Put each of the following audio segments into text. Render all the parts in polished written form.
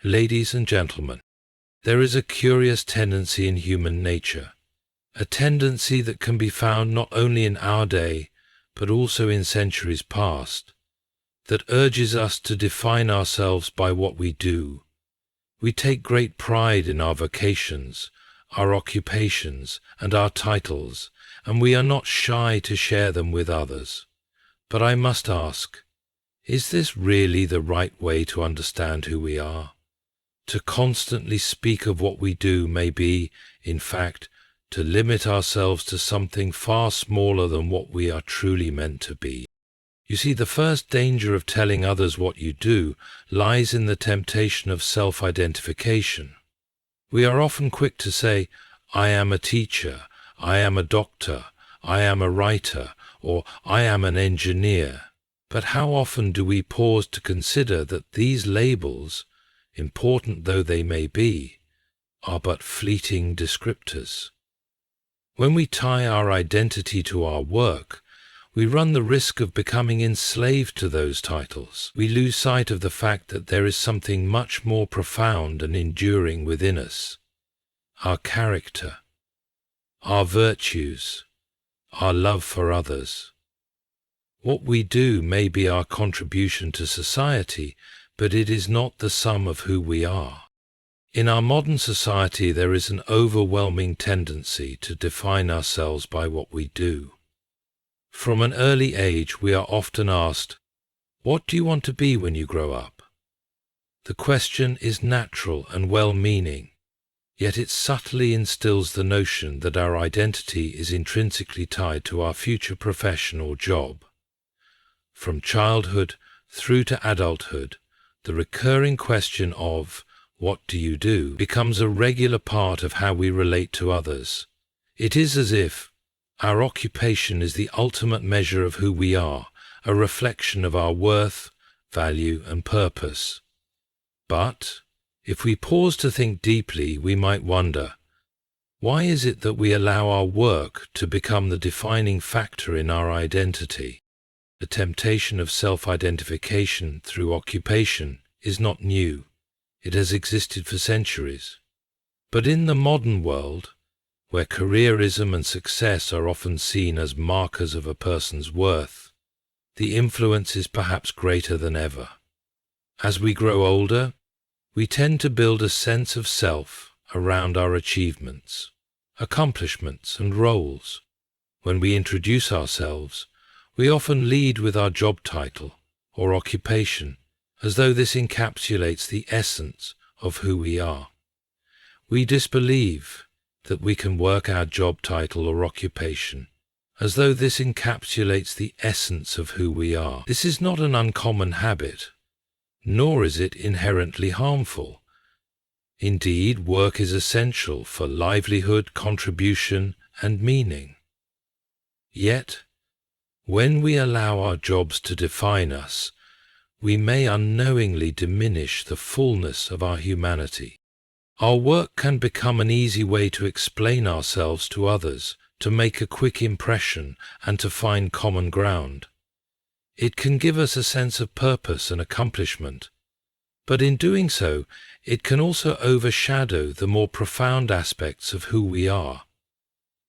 Ladies and gentlemen, there is a curious tendency in human nature, a tendency that can be found not only in our day, but also in centuries past, that urges us to define ourselves by what we do. We take great pride in our vocations, our occupations, and our titles, and we are not shy to share them with others. But I must ask, is this really the right way to understand who we are? To constantly speak of what we do may be, in fact, to limit ourselves to something far smaller than what we are truly meant to be. You see, the first danger of telling others what you do lies in the temptation of self-identification. We are often quick to say, I am a teacher, I am a doctor, I am a writer, or I am an engineer. But how often do we pause to consider that these labels, important though they may be, are but fleeting descriptors? When we tie our identity to our work, we run the risk of becoming enslaved to those titles. We lose sight of the fact that there is something much more profound and enduring within us. Our character, our virtues, our love for others. What we do may be our contribution to society, but it is not the sum of who we are. In our modern society, there is an overwhelming tendency to define ourselves by what we do. From an early age, we are often asked, "What do you want to be when you grow up?" The question is natural and well-meaning, yet it subtly instills the notion that our identity is intrinsically tied to our future profession or job. From childhood through to adulthood, the recurring question of, "What do you do?" becomes a regular part of how we relate to others. It is as if our occupation is the ultimate measure of who we are, a reflection of our worth, value, and purpose. But if we pause to think deeply, we might wonder, why is it that we allow our work to become the defining factor in our identity? The temptation of self-identification through occupation is not new. It has existed for centuries. But in the modern world, where careerism and success are often seen as markers of a person's worth, the influence is perhaps greater than ever. As we grow older, we tend to build a sense of self around our achievements, accomplishments, and roles. When we introduce ourselves, we often lead with our job title or occupation, as though this encapsulates the essence of who we are. We disbelieve that we can work our job title or occupation, as though this encapsulates the essence of who we are. This is not an uncommon habit, nor is it inherently harmful. Indeed, work is essential for livelihood, contribution, and meaning. Yet, when we allow our jobs to define us, we may unknowingly diminish the fullness of our humanity. Our work can become an easy way to explain ourselves to others, to make a quick impression, and to find common ground. It can give us a sense of purpose and accomplishment, but in doing so, it can also overshadow the more profound aspects of who we are.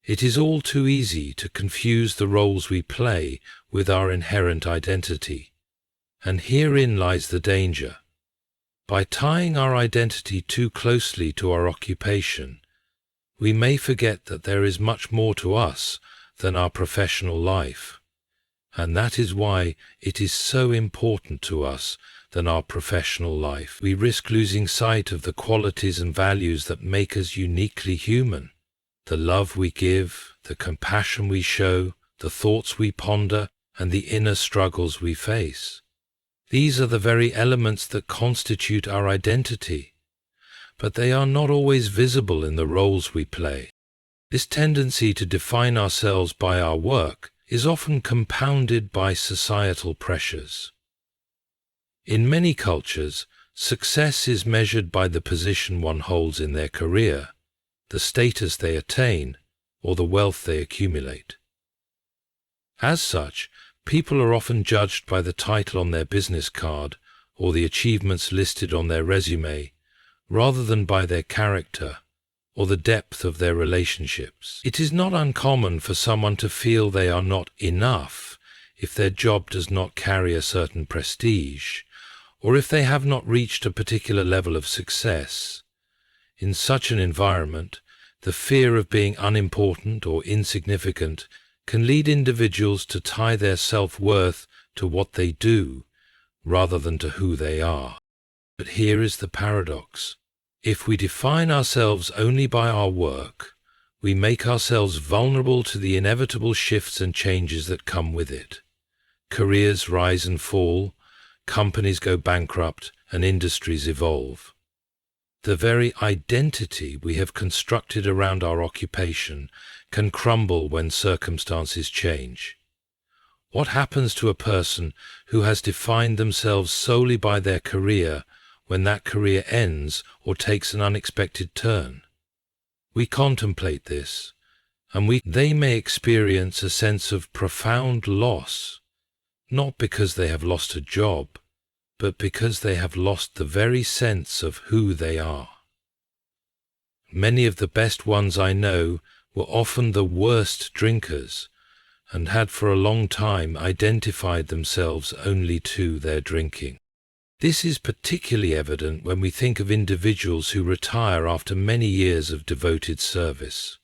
It is all too easy to confuse the roles we play with our inherent identity, and herein lies the danger. By tying our identity too closely to our occupation, we may forget that there is much more to us than our professional life, and that is why it is so important to us than our professional life. We risk losing sight of the qualities and values that make us uniquely human. The love we give, the compassion we show, the thoughts we ponder, and the inner struggles we face. These are the very elements that constitute our identity, but they are not always visible in the roles we play. This tendency to define ourselves by our work is often compounded by societal pressures. In many cultures, success is measured by the position one holds in their career, the status they attain, or the wealth they accumulate. As such, people are often judged by the title on their business card or the achievements listed on their resume, rather than by their character or the depth of their relationships. It is not uncommon for someone to feel they are not enough if their job does not carry a certain prestige, or if they have not reached a particular level of success. In such an environment, the fear of being unimportant or insignificant can lead individuals to tie their self-worth to what they do, rather than to who they are. But here is the paradox. If we define ourselves only by our work, we make ourselves vulnerable to the inevitable shifts and changes that come with it. Careers rise and fall, companies go bankrupt, and industries evolve. The very identity we have constructed around our occupation can crumble when circumstances change. What happens to a person who has defined themselves solely by their career when that career ends or takes an unexpected turn? We contemplate this, and they may experience a sense of profound loss, not because they have lost a job, but because they have lost the very sense of who they are. Many of the best ones I know were often the worst drinkers, and had for a long time identified themselves only to their drinking. This is particularly evident when we think of individuals who retire after many years of devoted service.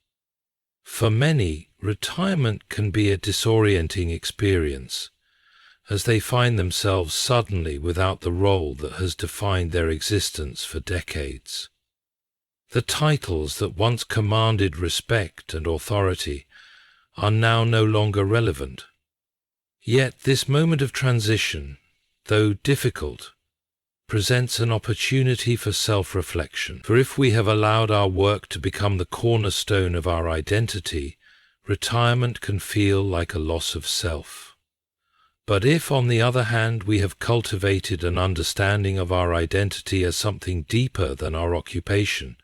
For many, retirement can be a disorienting experience, as they find themselves suddenly without the role that has defined their existence for decades. The titles that once commanded respect and authority are now no longer relevant. Yet this moment of transition, though difficult, presents an opportunity for self-reflection. For if we have allowed our work to become the cornerstone of our identity, retirement can feel like a loss of self. But if, on the other hand, we have cultivated an understanding of our identity as something deeper than our occupation,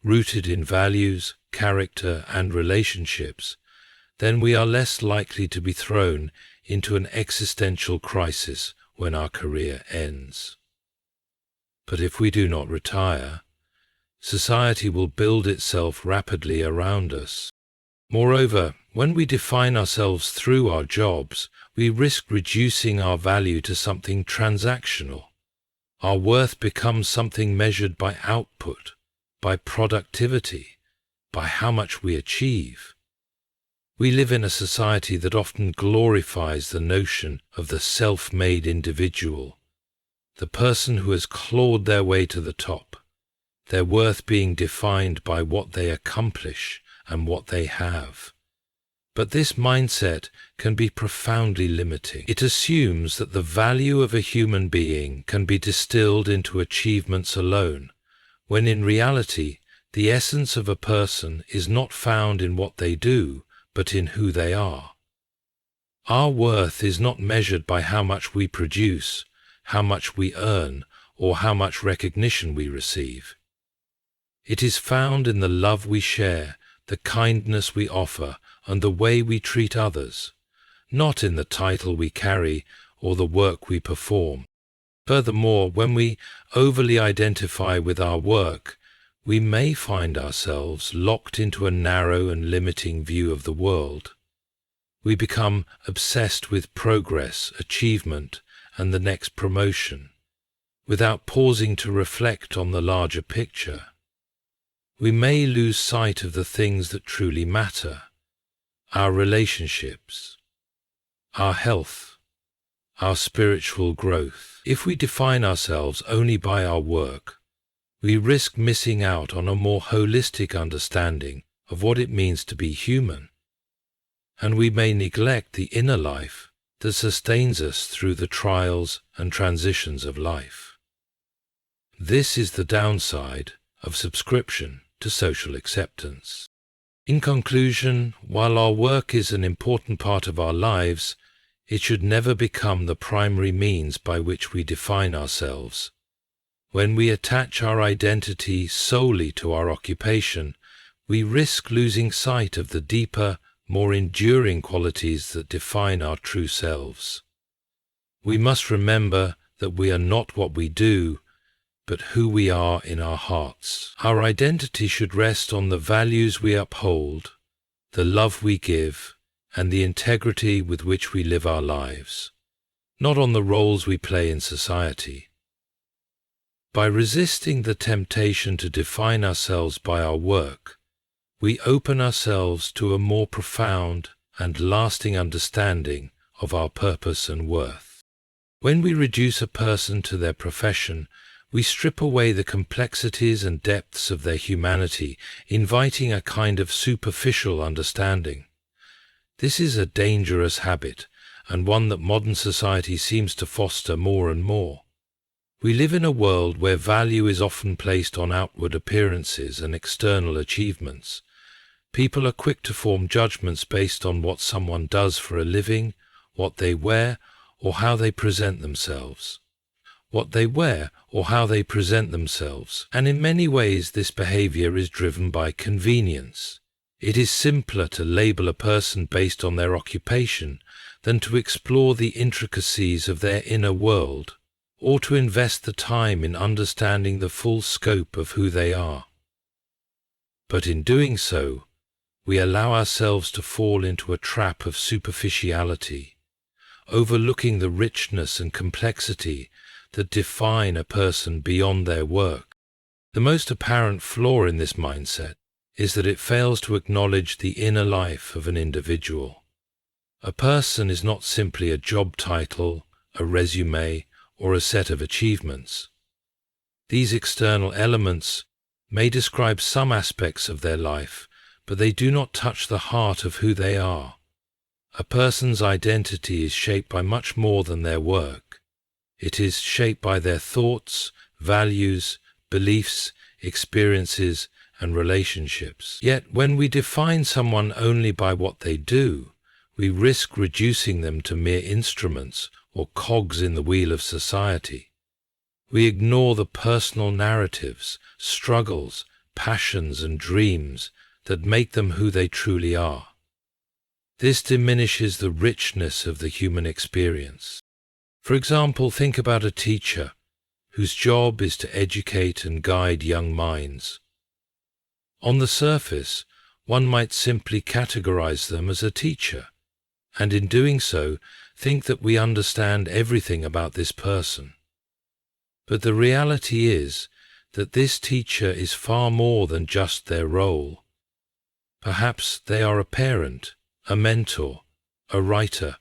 rooted in values, character, and relationships, then we are less likely to be thrown into an existential crisis when our career ends. But if we do not retire, society will build itself rapidly around us. Moreover, when we define ourselves through our jobs, we risk reducing our value to something transactional. Our worth becomes something measured by output, by productivity, by how much we achieve. We live in a society that often glorifies the notion of the self-made individual, the person who has clawed their way to the top, their worth being defined by what they accomplish and what they have. But this mindset can be profoundly limiting. It assumes that the value of a human being can be distilled into achievements alone, when in reality, the essence of a person is not found in what they do, but in who they are. Our worth is not measured by how much we produce, how much we earn, or how much recognition we receive. It is found in the love we share, the kindness we offer, and the way we treat others, not in the title we carry or the work we perform. Furthermore, when we overly identify with our work, we may find ourselves locked into a narrow and limiting view of the world. We become obsessed with progress, achievement, and the next promotion, without pausing to reflect on the larger picture. We may lose sight of the things that truly matter: our relationships, our health, our spiritual growth. If we define ourselves only by our work, we risk missing out on a more holistic understanding of what it means to be human, and we may neglect the inner life that sustains us through the trials and transitions of life. This is the downside of subscription to social acceptance. In conclusion, while our work is an important part of our lives, it should never become the primary means by which we define ourselves. When we attach our identity solely to our occupation, we risk losing sight of the deeper, more enduring qualities that define our true selves. We must remember that we are not what we do, but who we are in our hearts. Our identity should rest on the values we uphold, the love we give, and the integrity with which we live our lives, not on the roles we play in society. By resisting the temptation to define ourselves by our work, we open ourselves to a more profound and lasting understanding of our purpose and worth. When we reduce a person to their profession, we strip away the complexities and depths of their humanity, inviting a kind of superficial understanding. This is a dangerous habit, and one that modern society seems to foster more and more. We live in a world where value is often placed on outward appearances and external achievements. People are quick to form judgments based on what someone does for a living, what they wear, or how they present themselves. And in many ways this behavior is driven by convenience. It is simpler to label a person based on their occupation than to explore the intricacies of their inner world, or to invest the time in understanding the full scope of who they are. But in doing so, we allow ourselves to fall into a trap of superficiality, overlooking the richness and complexity that define a person beyond their work. The most apparent flaw in this mindset is that it fails to acknowledge the inner life of an individual. A person is not simply a job title, a resume, or a set of achievements. These external elements may describe some aspects of their life, but they do not touch the heart of who they are. A person's identity is shaped by much more than their work. It is shaped by their thoughts, values, beliefs, experiences, and relationships. Yet when we define someone only by what they do, we risk reducing them to mere instruments or cogs in the wheel of society. We ignore the personal narratives, struggles, passions, and dreams that make them who they truly are. This diminishes the richness of the human experience. For example, think about a teacher whose job is to educate and guide young minds. On the surface, one might simply categorize them as a teacher, and in doing so, think that we understand everything about this person. But the reality is that this teacher is far more than just their role. Perhaps they are a parent, a mentor, a writer,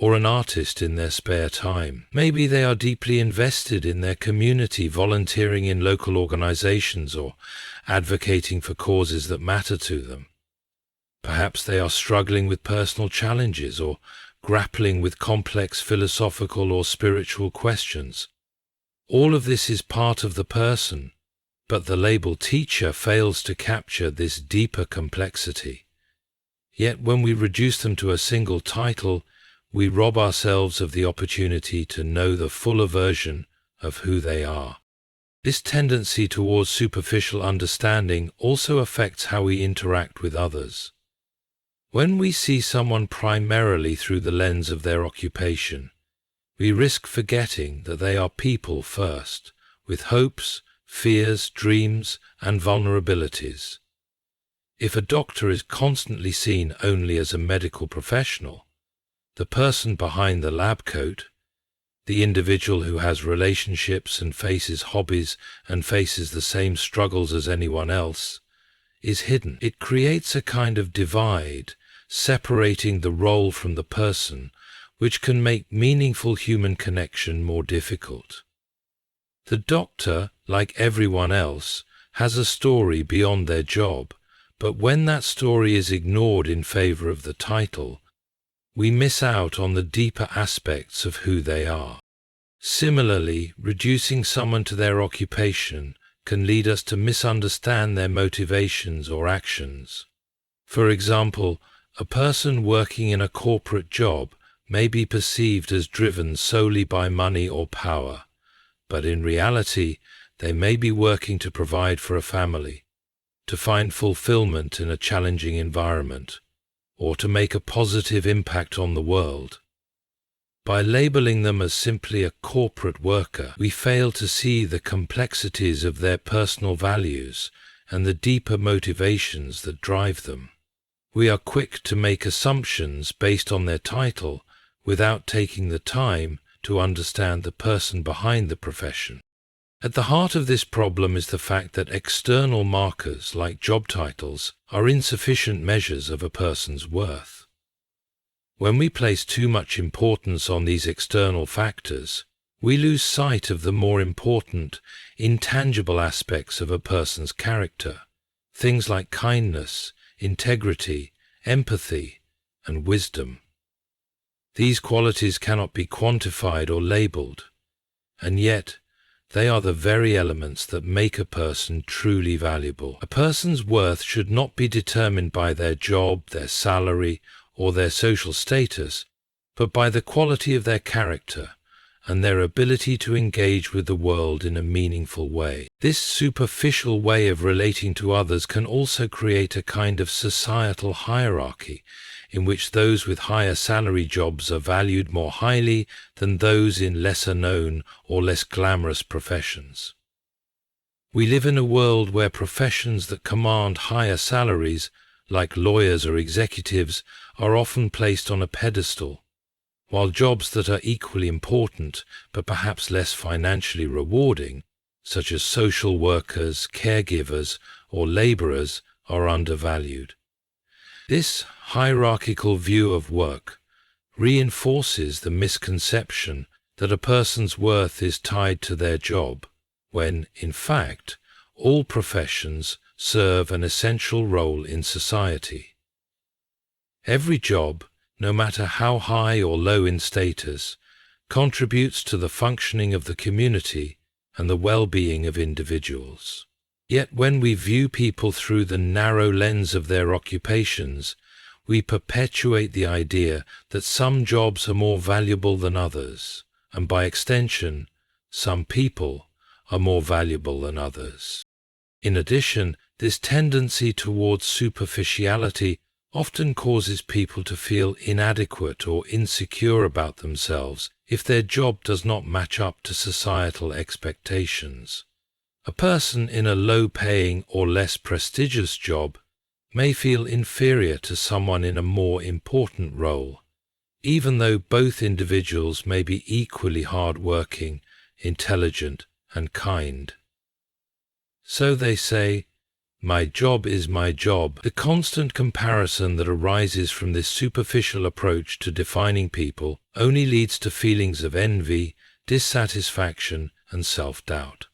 or an artist in their spare time. Maybe they are deeply invested in their community, volunteering in local organizations or advocating for causes that matter to them. Perhaps they are struggling with personal challenges or grappling with complex philosophical or spiritual questions. All of this is part of the person, but the label teacher fails to capture this deeper complexity. Yet when we reduce them to a single title, we rob ourselves of the opportunity to know the fuller version of who they are. This tendency towards superficial understanding also affects how we interact with others. When we see someone primarily through the lens of their occupation, we risk forgetting that they are people first, with hopes, fears, dreams, and vulnerabilities. If a doctor is constantly seen only as a medical professional, the person behind the lab coat, the individual who has relationships and faces hobbies and faces the same struggles as anyone else, is hidden. It creates a kind of divide, separating the role from the person, which can make meaningful human connection more difficult. The doctor, like everyone else, has a story beyond their job, but when that story is ignored in favor of the title, we miss out on the deeper aspects of who they are. Similarly, reducing someone to their occupation can lead us to misunderstand their motivations or actions. For example, a person working in a corporate job may be perceived as driven solely by money or power, but in reality, they may be working to provide for a family, to find fulfillment in a challenging environment, or to make a positive impact on the world. By labeling them as simply a corporate worker, we fail to see the complexities of their personal values and the deeper motivations that drive them. We are quick to make assumptions based on their title without taking the time to understand the person behind the profession. At the heart of this problem is the fact that external markers like job titles are insufficient measures of a person's worth. When we place too much importance on these external factors, we lose sight of the more important, intangible aspects of a person's character, things like kindness, integrity, empathy, and wisdom. These qualities cannot be quantified or labeled, and yet they are the very elements that make a person truly valuable. A person's worth should not be determined by their job, their salary, or their social status, but by the quality of their character and their ability to engage with the world in a meaningful way. This superficial way of relating to others can also create a kind of societal hierarchy in which those with higher salary jobs are valued more highly than those in lesser known or less glamorous professions. We live in a world where professions that command higher salaries, like lawyers or executives, are often placed on a pedestal, while jobs that are equally important but perhaps less financially rewarding, such as social workers, caregivers, or laborers, are undervalued. This hierarchical view of work reinforces the misconception that a person's worth is tied to their job, when, in fact, all professions serve an essential role in society. Every job, no matter how high or low in status, contributes to the functioning of the community and the well-being of individuals. Yet when we view people through the narrow lens of their occupations, we perpetuate the idea that some jobs are more valuable than others, and by extension, some people are more valuable than others. In addition, this tendency towards superficiality often causes people to feel inadequate or insecure about themselves if their job does not match up to societal expectations. A person in a low-paying or less prestigious job may feel inferior to someone in a more important role, even though both individuals may be equally hard-working, intelligent, and kind. So they say, "My job is my job." The constant comparison that arises from this superficial approach to defining people only leads to feelings of envy, dissatisfaction, and self-doubt.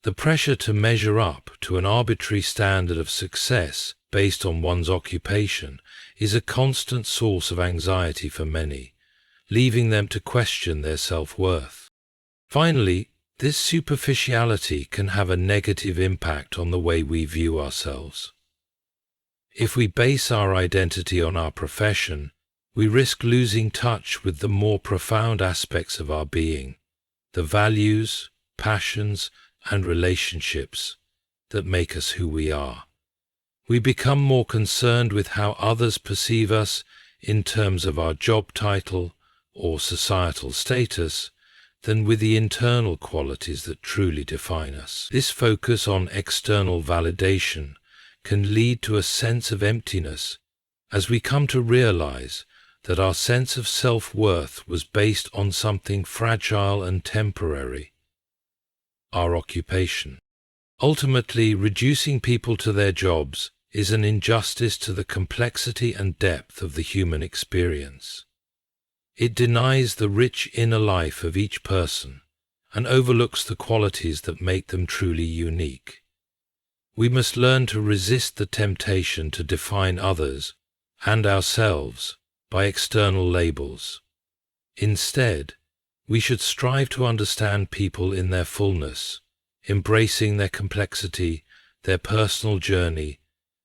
The pressure to measure up to an arbitrary standard of success based on one's occupation is a constant source of anxiety for many, leaving them to question their self-worth. Finally, this superficiality can have a negative impact on the way we view ourselves. If we base our identity on our profession, we risk losing touch with the more profound aspects of our being, the values, passions, and relationships that make us who we are. We become more concerned with how others perceive us in terms of our job title or societal status than with the internal qualities that truly define us. This focus on external validation can lead to a sense of emptiness as we come to realize that our sense of self-worth was based on something fragile and temporary, our occupation. Ultimately, reducing people to their jobs is an injustice to the complexity and depth of the human experience. It denies the rich inner life of each person and overlooks the qualities that make them truly unique. We must learn to resist the temptation to define others and ourselves by external labels. Instead, we should strive to understand people in their fullness, embracing their complexity, their personal journey,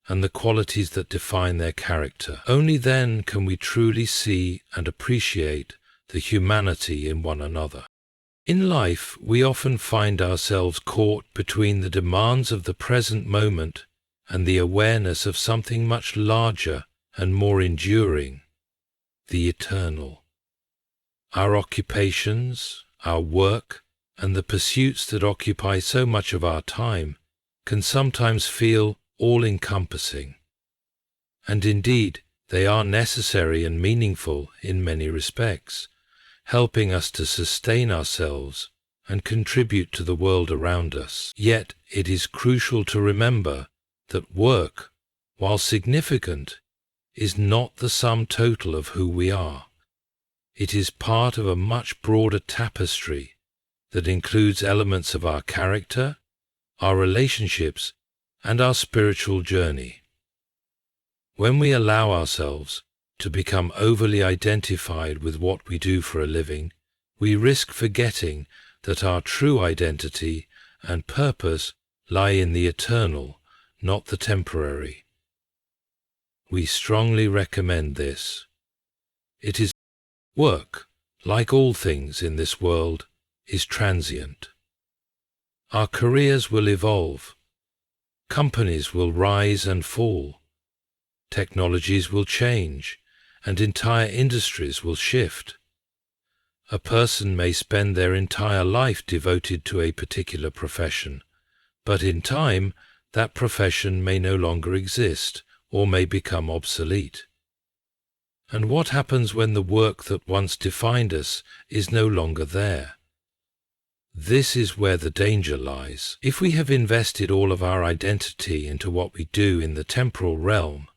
and the qualities that define their character. Only then can we truly see and appreciate the humanity in one another. In life, we often find ourselves caught between the demands of the present moment and the awareness of something much larger and more enduring, the eternal. Our occupations, our work, and the pursuits that occupy so much of our time can sometimes feel all-encompassing. And indeed, they are necessary and meaningful in many respects, helping us to sustain ourselves and contribute to the world around us. Yet it is crucial to remember that work, while significant, is not the sum total of who we are. It is part of a much broader tapestry that includes elements of our character, our relationships, and our spiritual journey. When we allow ourselves to become overly identified with what we do for a living, we risk forgetting that our true identity and purpose lie in the eternal, not the temporary. We strongly recommend this. It is work, like all things in this world, is transient. Our careers will evolve. Companies will rise and fall. Technologies will change, and entire industries will shift. A person may spend their entire life devoted to a particular profession, but in time, that profession may no longer exist or may become obsolete. And what happens when the work that once defined us is no longer there? This is where the danger lies. If we have invested all of our identity into what we do in the temporal realm,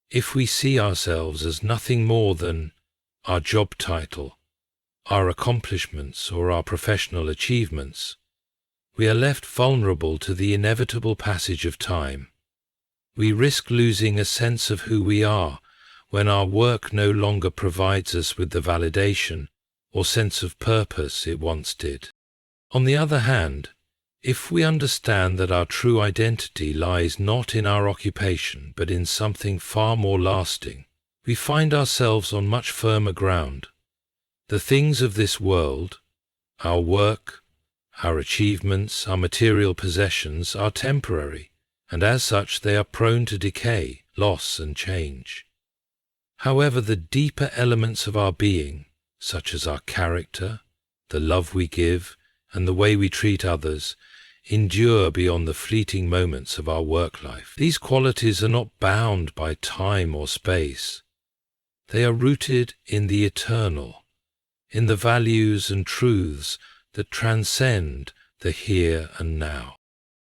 if we see ourselves as nothing more than our job title, our accomplishments, or our professional achievements, we are left vulnerable to the inevitable passage of time. We risk losing a sense of who we are when our work no longer provides us with the validation or sense of purpose it once did. On the other hand, if we understand that our true identity lies not in our occupation but in something far more lasting, we find ourselves on much firmer ground. The things of this world, our work, our achievements, our material possessions, are temporary, and as such they are prone to decay, loss, and change. However, the deeper elements of our being, such as our character, the love we give, and the way we treat others, endure beyond the fleeting moments of our work life. These qualities are not bound by time or space. They are rooted in the eternal, in the values and truths that transcend the here and now.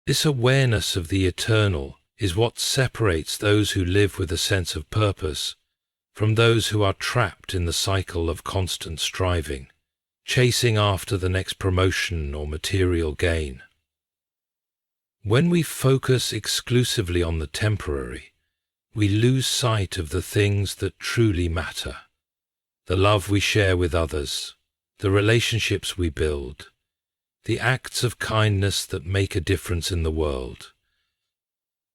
This awareness of the eternal is what separates those who live with a sense of purpose from those who are trapped in the cycle of constant striving, chasing after the next promotion or material gain. When we focus exclusively on the temporary, we lose sight of the things that truly matter: the love we share with others, the relationships we build, the acts of kindness that make a difference in the world.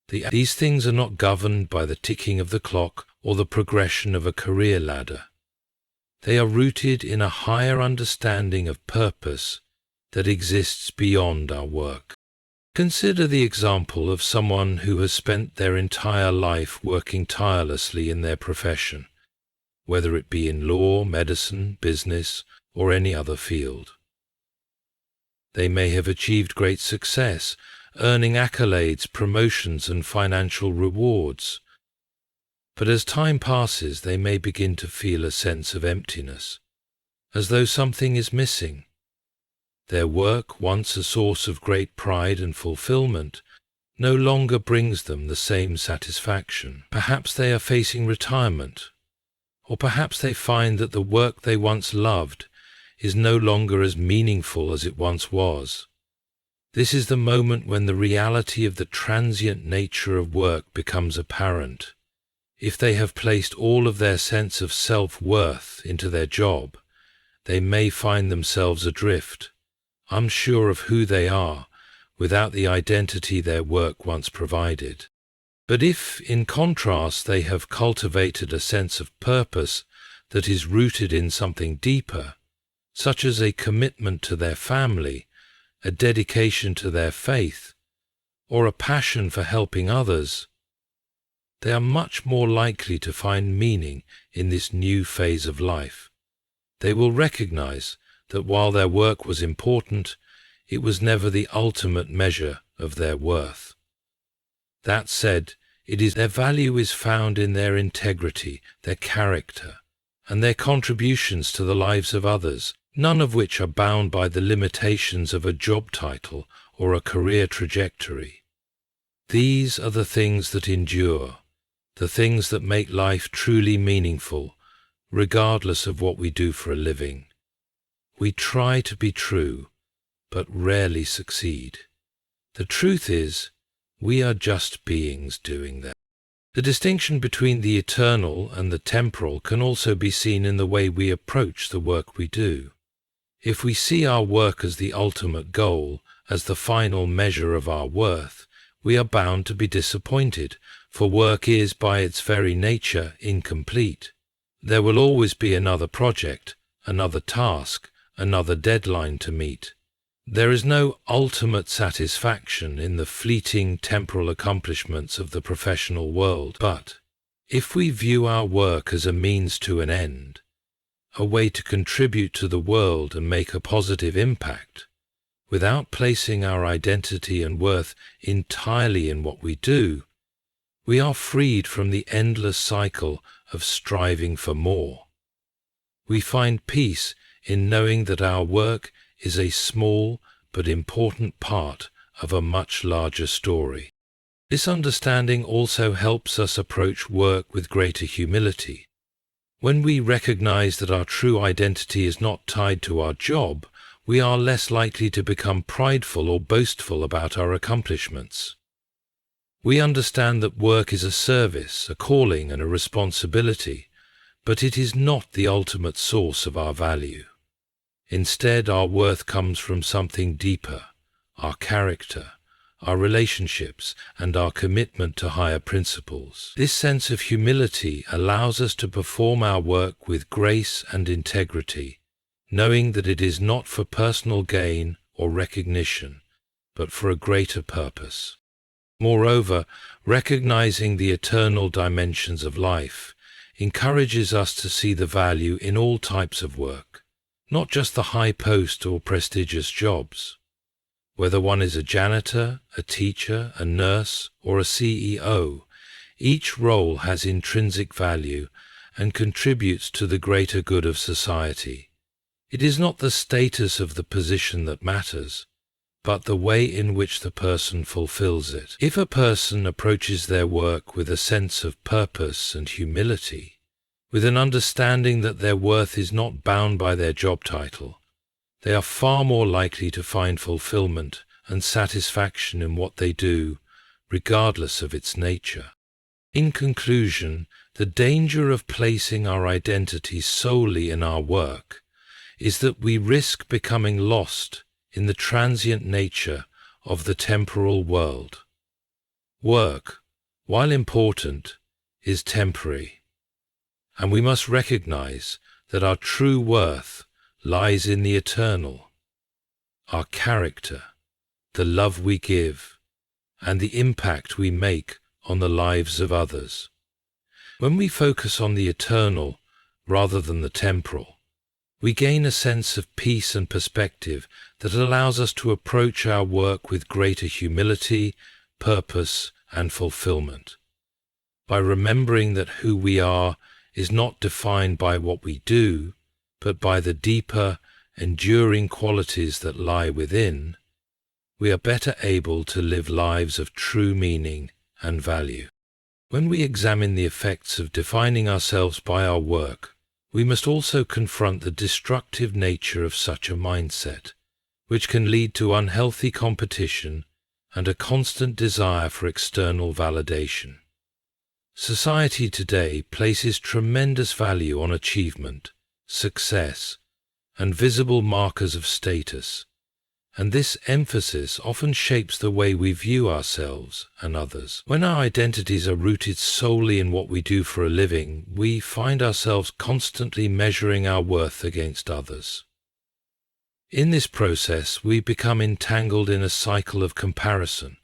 These things are not governed by the ticking of the clock or the progression of a career ladder. They are rooted in a higher understanding of purpose that exists beyond our work. Consider the example of someone who has spent their entire life working tirelessly in their profession, whether it be in law, medicine, business, or any other field. They may have achieved great success, earning accolades, promotions, and financial rewards. But as time passes, they may begin to feel a sense of emptiness, as though something is missing. Their work, once a source of great pride and fulfillment, no longer brings them the same satisfaction. Perhaps they are facing retirement, or perhaps they find that the work they once loved is no longer as meaningful as it once was. This is the moment when the reality of the transient nature of work becomes apparent. If they have placed all of their sense of self-worth into their job, they may find themselves adrift, unsure of who they are, without the identity their work once provided. But if, in contrast, they have cultivated a sense of purpose that is rooted in something deeper, such as a commitment to their family, a dedication to their faith, or a passion for helping others, they are much more likely to find meaning in this new phase of life. They will recognize that while their work was important, it was never the ultimate measure of their worth. That said, their value is found in their integrity, their character, and their contributions to the lives of others, none of which are bound by the limitations of a job title or a career trajectory. These are the things that endure, the things that make life truly meaningful, regardless of what we do for a living. We try to be true, but rarely succeed. The truth is, we are just beings doing that. The distinction between the eternal and the temporal can also be seen in the way we approach the work we do. If we see our work as the ultimate goal, as the final measure of our worth, we are bound to be disappointed, for work is, by its very nature, incomplete. There will always be another project, another task, another deadline to meet. There is no ultimate satisfaction in the fleeting temporal accomplishments of the professional world, but if we view our work as a means to an end, a way to contribute to the world and make a positive impact, without placing our identity and worth entirely in what we do, we are freed from the endless cycle of striving for more. We find peace in knowing that our work is a small but important part of a much larger story. This understanding also helps us approach work with greater humility. When we recognize that our true identity is not tied to our job, we are less likely to become prideful or boastful about our accomplishments. We understand that work is a service, a calling, and a responsibility, but it is not the ultimate source of our value. Instead, our worth comes from something deeper, our character, our relationships, and our commitment to higher principles. This sense of humility allows us to perform our work with grace and integrity, knowing that it is not for personal gain or recognition, but for a greater purpose. Moreover, recognizing the eternal dimensions of life encourages us to see the value in all types of work, not just the high-post or prestigious jobs. Whether one is a janitor, a teacher, a nurse, or a CEO, each role has intrinsic value and contributes to the greater good of society. It is not the status of the position that matters, but the way in which the person fulfills it. If a person approaches their work with a sense of purpose and humility, with an understanding that their worth is not bound by their job title, they are far more likely to find fulfillment and satisfaction in what they do, regardless of its nature. In conclusion, the danger of placing our identity solely in our work is that we risk becoming lost in the transient nature of the temporal world. Work, while important, is temporary, and we must recognize that our true worth lies in the eternal, our character, the love we give, and the impact we make on the lives of others. When we focus on the eternal rather than the temporal, we gain a sense of peace and perspective that allows us to approach our work with greater humility, purpose, and fulfillment. By remembering that who we are is not defined by what we do, but by the deeper, enduring qualities that lie within, we are better able to live lives of true meaning and value. When we examine the effects of defining ourselves by our work, we must also confront the destructive nature of such a mindset, which can lead to unhealthy competition and a constant desire for external validation. Society today places tremendous value on achievement, success, and visible markers of status, and this emphasis often shapes the way we view ourselves and others. When our identities are rooted solely in what we do for a living, we find ourselves constantly measuring our worth against others. In this process, we become entangled in a cycle of comparison,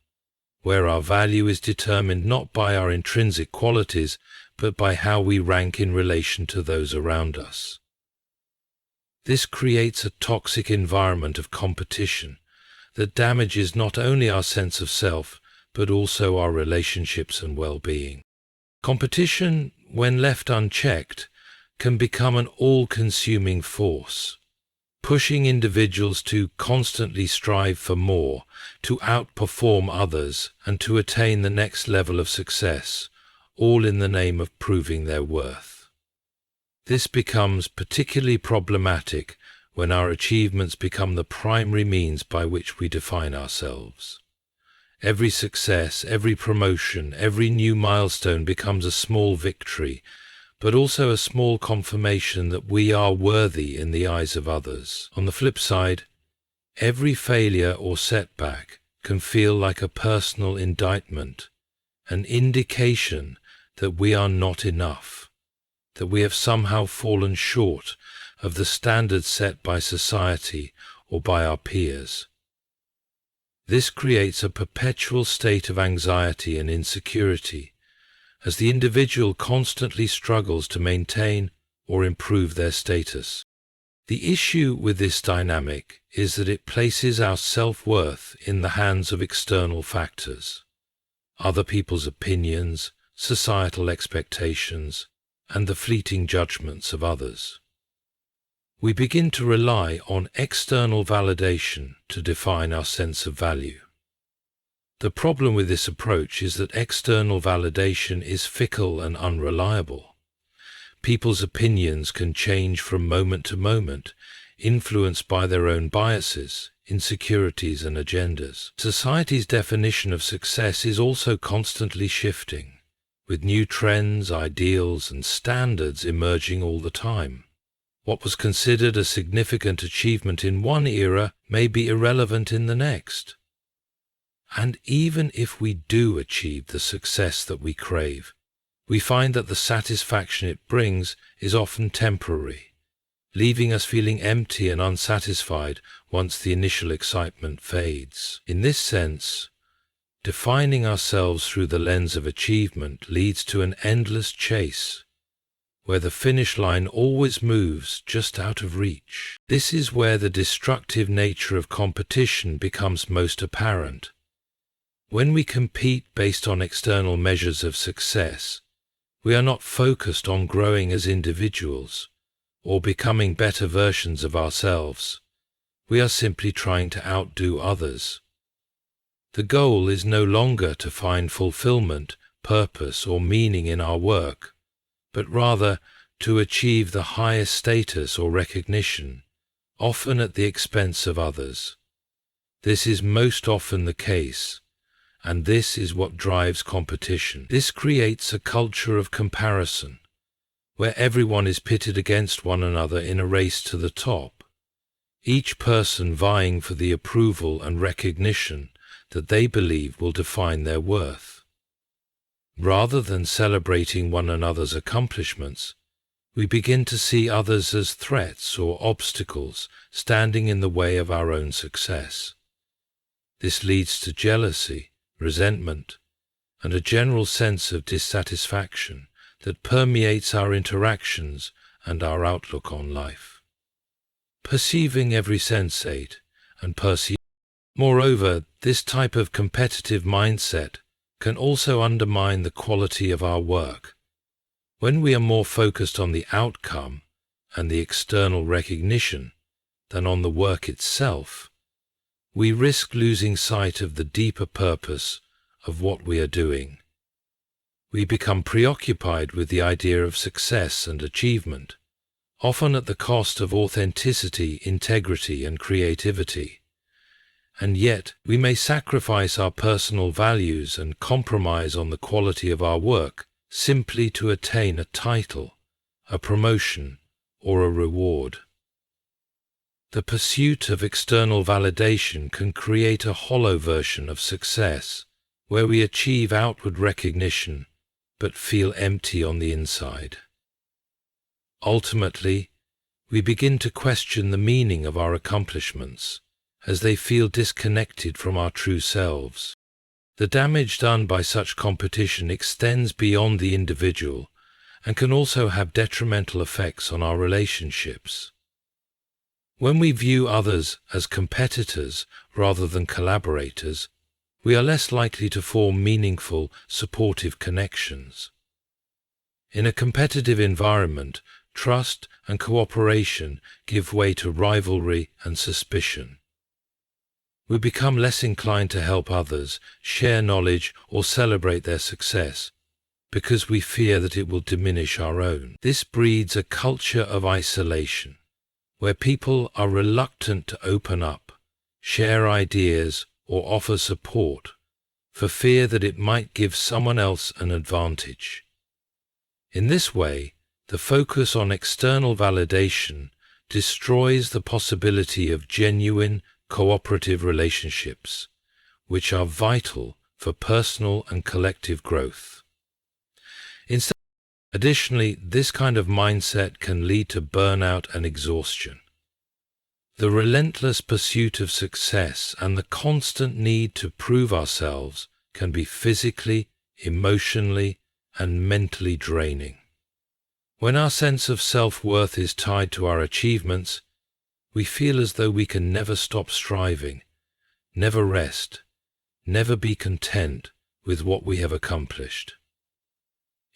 where our value is determined not by our intrinsic qualities, but by how we rank in relation to those around us. This creates a toxic environment of competition that damages not only our sense of self, but also our relationships and well-being. Competition, when left unchecked, can become an all-consuming force, pushing individuals to constantly strive for more, to outperform others, and to attain the next level of success, all in the name of proving their worth. This becomes particularly problematic when our achievements become the primary means by which we define ourselves. Every success, every promotion, every new milestone becomes a small victory, but also a small confirmation that we are worthy in the eyes of others. On the flip side, every failure or setback can feel like a personal indictment, an indication that we are not enough, that we have somehow fallen short of the standards set by society or by our peers. This creates a perpetual state of anxiety and insecurity, as the individual constantly struggles to maintain or improve their status. The issue with this dynamic is that it places our self-worth in the hands of external factors, other people's opinions, societal expectations, and the fleeting judgments of others. We begin to rely on external validation to define our sense of value. The problem with this approach is that external validation is fickle and unreliable. People's opinions can change from moment to moment, influenced by their own biases, insecurities, and agendas. Society's definition of success is also constantly shifting, with new trends, ideals, and standards emerging all the time. What was considered a significant achievement in one era may be irrelevant in the next. And even if we do achieve the success that we crave, we find that the satisfaction it brings is often temporary, leaving us feeling empty and unsatisfied once the initial excitement fades. In this sense, defining ourselves through the lens of achievement leads to an endless chase, where the finish line always moves just out of reach. This is where the destructive nature of competition becomes most apparent. When we compete based on external measures of success, we are not focused on growing as individuals or becoming better versions of ourselves. We are simply trying to outdo others. The goal is no longer to find fulfillment, purpose, or meaning in our work, but rather to achieve the highest status or recognition, often at the expense of others. This is most often the case, and this is what drives competition. This creates a culture of comparison, where everyone is pitted against one another in a race to the top, each person vying for the approval and recognition that they believe will define their worth. Rather than celebrating one another's accomplishments, we begin to see others as threats or obstacles standing in the way of our own success. This leads to jealousy, resentment, and a general sense of dissatisfaction that permeates our interactions and our outlook on life. Perceiving every sensate and perceive. Moreover, this type of competitive mindset can also undermine the quality of our work. When we are more focused on the outcome and the external recognition than on the work itself, we risk losing sight of the deeper purpose of what we are doing. We become preoccupied with the idea of success and achievement, often at the cost of authenticity, integrity, and creativity. And yet, we may sacrifice our personal values and compromise on the quality of our work simply to attain a title, a promotion, or a reward. The pursuit of external validation can create a hollow version of success, where we achieve outward recognition but feel empty on the inside. Ultimately, we begin to question the meaning of our accomplishments, as they feel disconnected from our true selves. The damage done by such competition extends beyond the individual and can also have detrimental effects on our relationships. When we view others as competitors rather than collaborators, we are less likely to form meaningful, supportive connections. In a competitive environment, trust and cooperation give way to rivalry and suspicion. We become less inclined to help others, share knowledge, or celebrate their success, because we fear that it will diminish our own. This breeds a culture of isolation, where people are reluctant to open up, share ideas, or offer support, for fear that it might give someone else an advantage. In this way, the focus on external validation destroys the possibility of genuine, cooperative relationships, which are vital for personal and collective growth. Additionally, this kind of mindset can lead to burnout and exhaustion. The relentless pursuit of success and the constant need to prove ourselves can be physically, emotionally, and mentally draining. When our sense of self-worth is tied to our achievements, we feel as though we can never stop striving, never rest, never be content with what we have accomplished.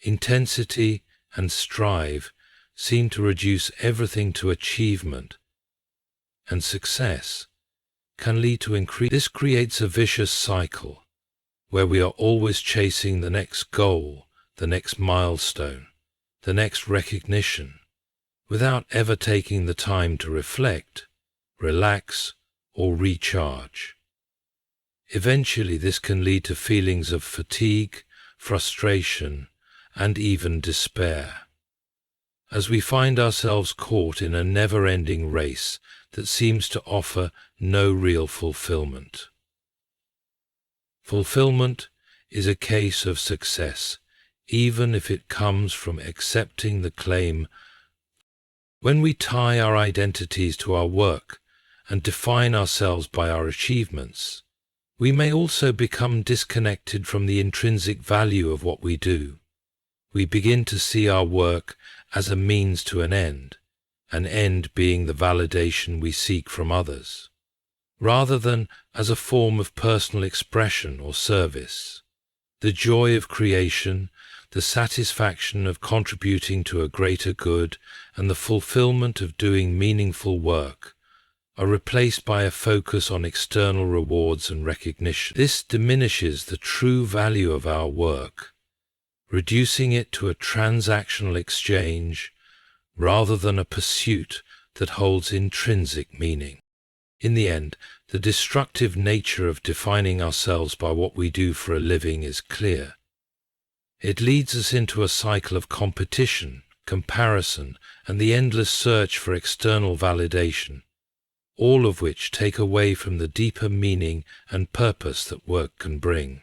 Intensity and strive seem to reduce everything to achievement, and success can lead to increase. This creates a vicious cycle where we are always chasing the next goal, the next milestone, the next recognition, without ever taking the time to reflect, relax, or recharge. Eventually, this can lead to feelings of fatigue, frustration, and even despair, as we find ourselves caught in a never-ending race that seems to offer no real fulfillment. Fulfillment is a case of success, even if it comes from accepting the claim. When we tie our identities to our work and define ourselves by our achievements, we may also become disconnected from the intrinsic value of what we do. We begin to see our work as a means to an end being the validation we seek from others, rather than as a form of personal expression or service. The joy of creation, the satisfaction of contributing to a greater good, and the fulfillment of doing meaningful work are replaced by a focus on external rewards and recognition. This diminishes the true value of our work, reducing it to a transactional exchange rather than a pursuit that holds intrinsic meaning. In the end, the destructive nature of defining ourselves by what we do for a living is clear. It leads us into a cycle of competition, comparison, and the endless search for external validation, all of which take away from the deeper meaning and purpose that work can bring.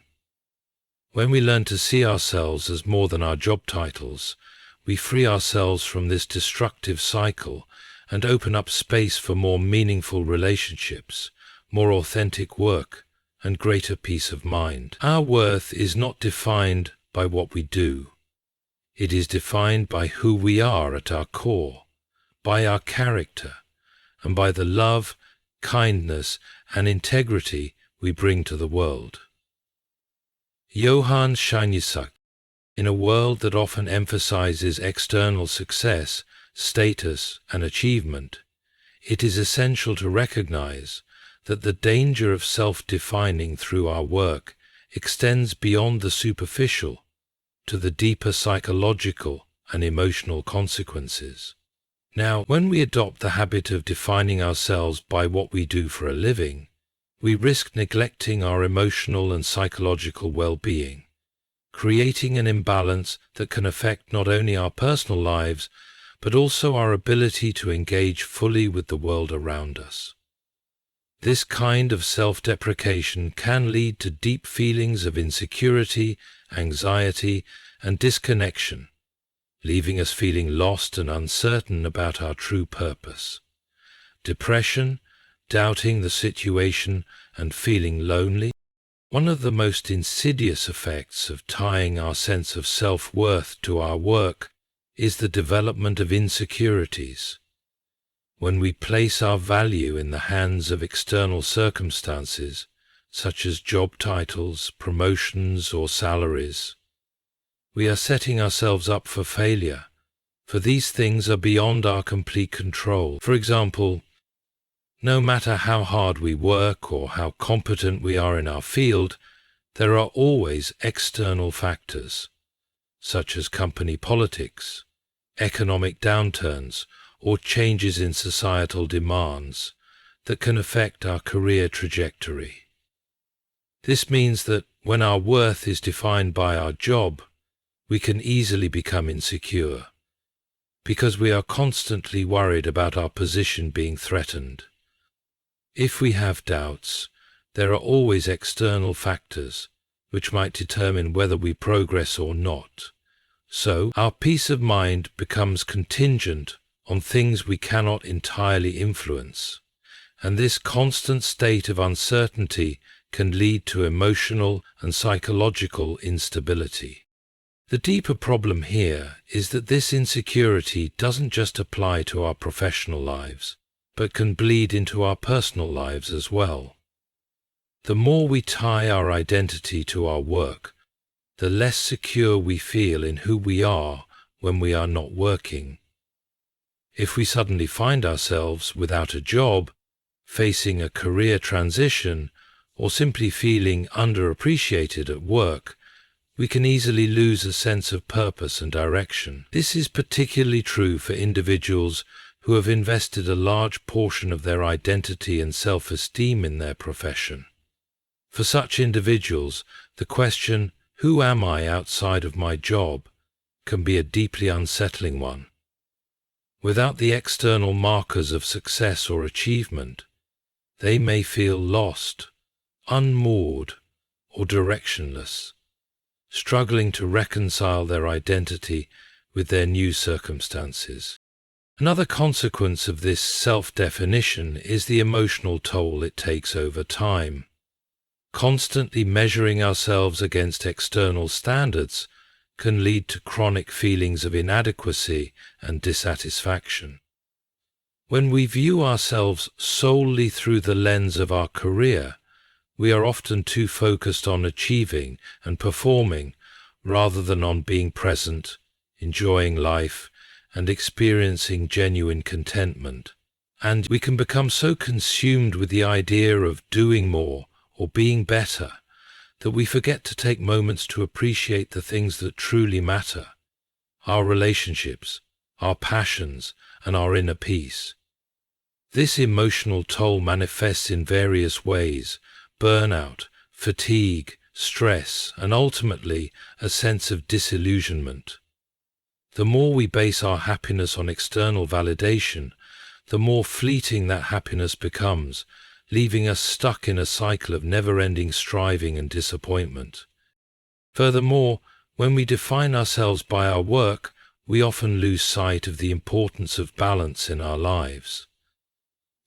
When we learn to see ourselves as more than our job titles, we free ourselves from this destructive cycle and open up space for more meaningful relationships, more authentic work, and greater peace of mind. Our worth is not defined by what we do. It is defined by who we are at our core, by our character, and by the love, kindness, and integrity we bring to the world. Johann Scheinsuck, in a world that often emphasizes external success, status, and achievement, it is essential to recognize that the danger of self-defining through our work extends beyond the superficial to the deeper psychological and emotional consequences. Now, when we adopt the habit of defining ourselves by what we do for a living, we risk neglecting our emotional and psychological well-being, creating an imbalance that can affect not only our personal lives, but also our ability to engage fully with the world around us. This kind of self-deprecation can lead to deep feelings of insecurity, anxiety, and disconnection, leaving us feeling lost and uncertain about our true purpose. Depression, doubting the situation, and feeling lonely. One of the most insidious effects of tying our sense of self-worth to our work is the development of insecurities. When we place our value in the hands of external circumstances, such as job titles, promotions, or salaries, we are setting ourselves up for failure, for these things are beyond our complete control. For example, no matter how hard we work or how competent we are in our field, there are always external factors, such as company politics, economic downturns, or changes in societal demands that can affect our career trajectory. This means that when our worth is defined by our job, we can easily become insecure, because we are constantly worried about our position being threatened. If we have doubts, there are always external factors which might determine whether we progress or not. So, our peace of mind becomes contingent on things we cannot entirely influence, and this constant state of uncertainty can lead to emotional and psychological instability. The deeper problem here is that this insecurity doesn't just apply to our professional lives, but can bleed into our personal lives as well. The more we tie our identity to our work, the less secure we feel in who we are when we are not working. If we suddenly find ourselves without a job, facing a career transition, or simply feeling underappreciated at work, we can easily lose a sense of purpose and direction. This is particularly true for individuals who have invested a large portion of their identity and self-esteem in their profession. For such individuals, the question, "Who am I outside of my job?" can be a deeply unsettling one. Without the external markers of success or achievement, they may feel lost, unmoored, or directionless, struggling to reconcile their identity with their new circumstances. Another consequence of this self-definition is the emotional toll it takes over time. Constantly measuring ourselves against external standards can lead to chronic feelings of inadequacy and dissatisfaction. When we view ourselves solely through the lens of our career, we are often too focused on achieving and performing rather than on being present, enjoying life, and experiencing genuine contentment. And we can become so consumed with the idea of doing more or being better that we forget to take moments to appreciate the things that truly matter: our relationships, our passions, and our inner peace. This emotional toll manifests in various ways: burnout, fatigue, stress, and ultimately a sense of disillusionment. The more we base our happiness on external validation, the more fleeting that happiness becomes, leaving us stuck in a cycle of never-ending striving and disappointment. Furthermore, when we define ourselves by our work, we often lose sight of the importance of balance in our lives.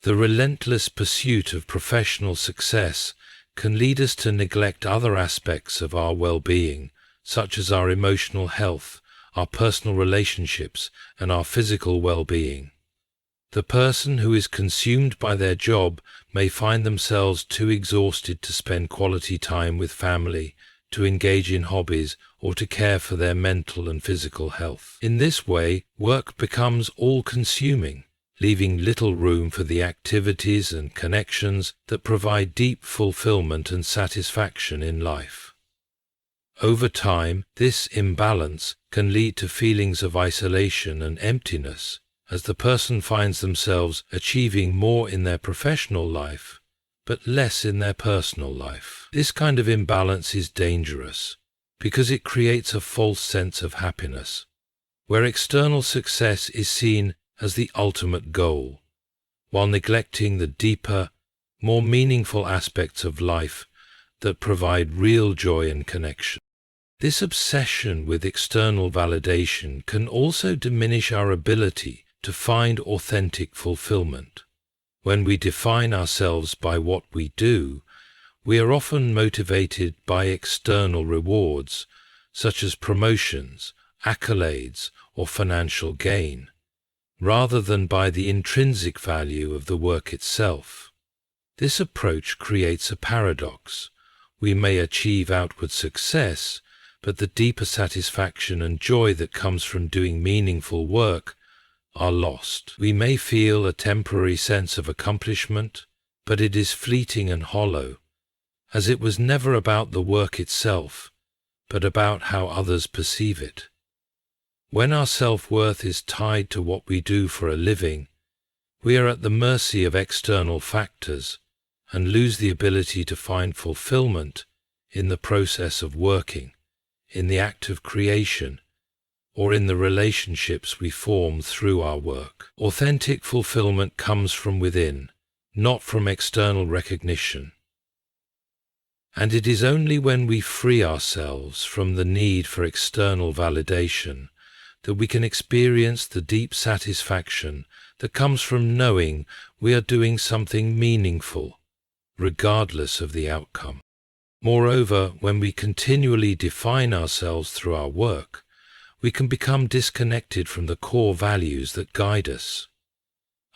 The relentless pursuit of professional success can lead us to neglect other aspects of our well-being, such as our emotional health, our personal relationships, and our physical well-being. The person who is consumed by their job may find themselves too exhausted to spend quality time with family, to engage in hobbies, or to care for their mental and physical health. In this way, work becomes all-consuming, leaving little room for the activities and connections that provide deep fulfillment and satisfaction in life. Over time, this imbalance can lead to feelings of isolation and emptiness, as the person finds themselves achieving more in their professional life, but less in their personal life. This kind of imbalance is dangerous, because it creates a false sense of happiness, where external success is seen as the ultimate goal, while neglecting the deeper, more meaningful aspects of life that provide real joy and connection. This obsession with external validation can also diminish our ability to find authentic fulfillment. When we define ourselves by what we do, we are often motivated by external rewards, such as promotions, accolades, or financial gain. rather than by the intrinsic value of the work itself. This approach creates a paradox. We may achieve outward success, but the deeper satisfaction and joy that comes from doing meaningful work are lost. We may feel a temporary sense of accomplishment, but it is fleeting and hollow, as it was never about the work itself, but about how others perceive it. When our self-worth is tied to what we do for a living, we are at the mercy of external factors and lose the ability to find fulfillment in the process of working, in the act of creation, or in the relationships we form through our work. Authentic fulfillment comes from within, not from external recognition. And it is only when we free ourselves from the need for external validation that we can experience the deep satisfaction that comes from knowing we are doing something meaningful, regardless of the outcome. Moreover, when we continually define ourselves through our work, we can become disconnected from the core values that guide us.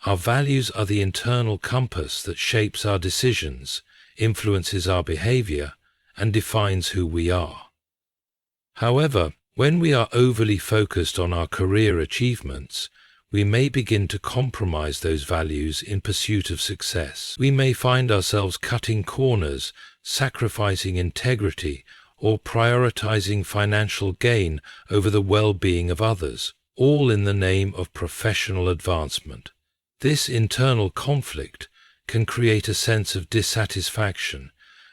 Our values are the internal compass that shapes our decisions, influences our behavior, and defines who we are. However, when we are overly focused on our career achievements, we may begin to compromise those values in pursuit of success. We may find ourselves cutting corners, sacrificing integrity, or prioritizing financial gain over the well-being of others, all in the name of professional advancement. This internal conflict can create a sense of dissatisfaction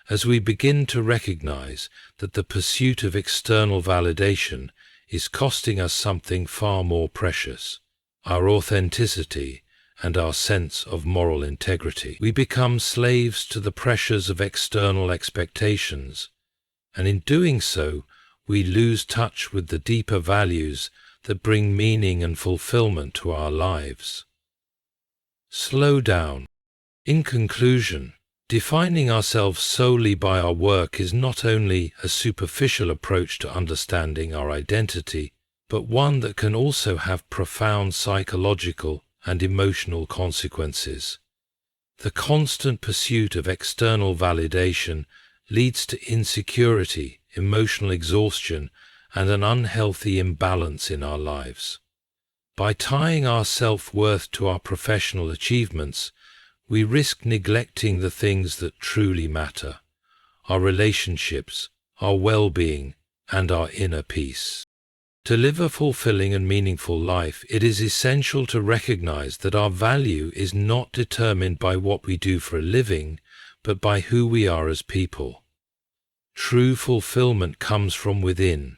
as we begin to recognize that the pursuit of external validation is costing us something far more precious: our authenticity and our sense of moral integrity. We become slaves to the pressures of external expectations, and in doing so, we lose touch with the deeper values that bring meaning and fulfillment to our lives. Slow down. In conclusion, defining ourselves solely by our work is not only a superficial approach to understanding our identity, but one that can also have profound psychological and emotional consequences. The constant pursuit of external validation leads to insecurity, emotional exhaustion, and an unhealthy imbalance in our lives. By tying our self-worth to our professional achievements, we risk neglecting the things that truly matter: our relationships, our well-being, and our inner peace. To live a fulfilling and meaningful life, it is essential to recognize that our value is not determined by what we do for a living, but by who we are as people. True fulfillment comes from within,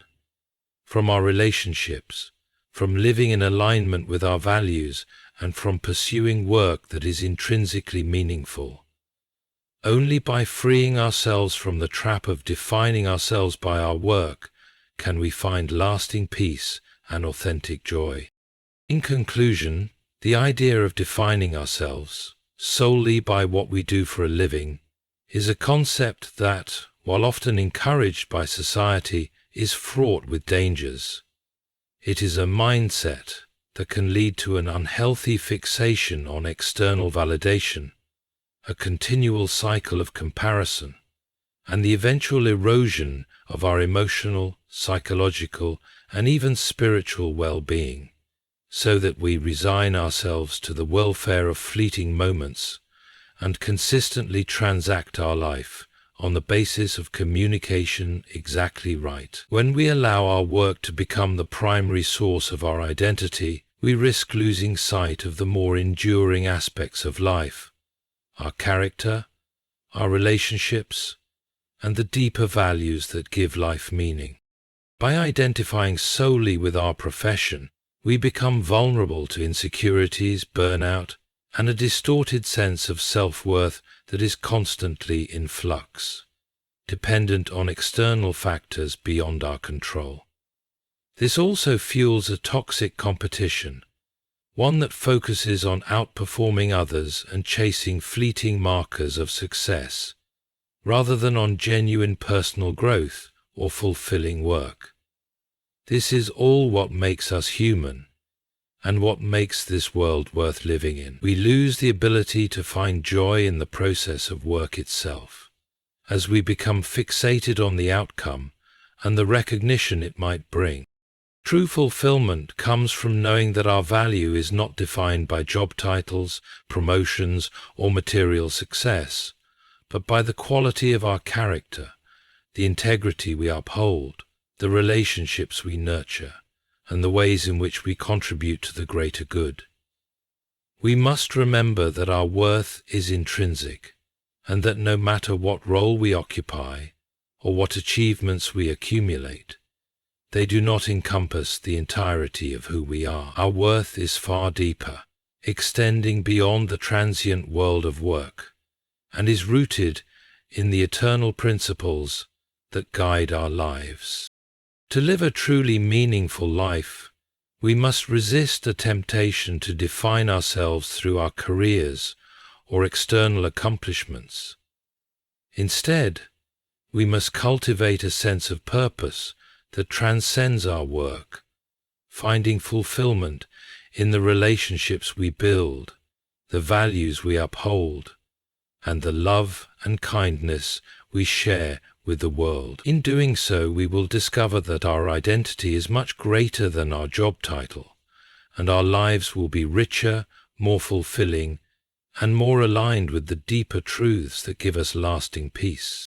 from our relationships, from living in alignment with our values, and from pursuing work that is intrinsically meaningful. Only by freeing ourselves from the trap of defining ourselves by our work can we find lasting peace and authentic joy. In conclusion, the idea of defining ourselves solely by what we do for a living is a concept that, while often encouraged by society, is fraught with dangers. It is a mindset that can lead to an unhealthy fixation on external validation, a continual cycle of comparison, and the eventual erosion of our emotional, psychological, and even spiritual well-being, so that we resign ourselves to the welfare of fleeting moments and consistently transact our life on the basis of communication exactly right. When we allow our work to become the primary source of our identity, we risk losing sight of the more enduring aspects of life: our character, our relationships, and the deeper values that give life meaning. By identifying solely with our profession, we become vulnerable to insecurities, burnout, and a distorted sense of self-worth that is constantly in flux, dependent on external factors beyond our control. This also fuels a toxic competition, one that focuses on outperforming others and chasing fleeting markers of success, rather than on genuine personal growth or fulfilling work. This is all what makes us human, and what makes this world worth living in. We lose the ability to find joy in the process of work itself, as we become fixated on the outcome and the recognition it might bring. True fulfillment comes from knowing that our value is not defined by job titles, promotions, or material success, but by the quality of our character, the integrity we uphold, the relationships we nurture, and the ways in which we contribute to the greater good. We must remember that our worth is intrinsic, and that no matter what role we occupy or what achievements we accumulate, they do not encompass the entirety of who we are. Our worth is far deeper, extending beyond the transient world of work, and is rooted in the eternal principles that guide our lives. To live a truly meaningful life, we must resist the temptation to define ourselves through our careers or external accomplishments. Instead, we must cultivate a sense of purpose that transcends our work, finding fulfillment in the relationships we build, the values we uphold, and the love and kindness we share with the world. In doing so, we will discover that our identity is much greater than our job title, and our lives will be richer, more fulfilling, and more aligned with the deeper truths that give us lasting peace.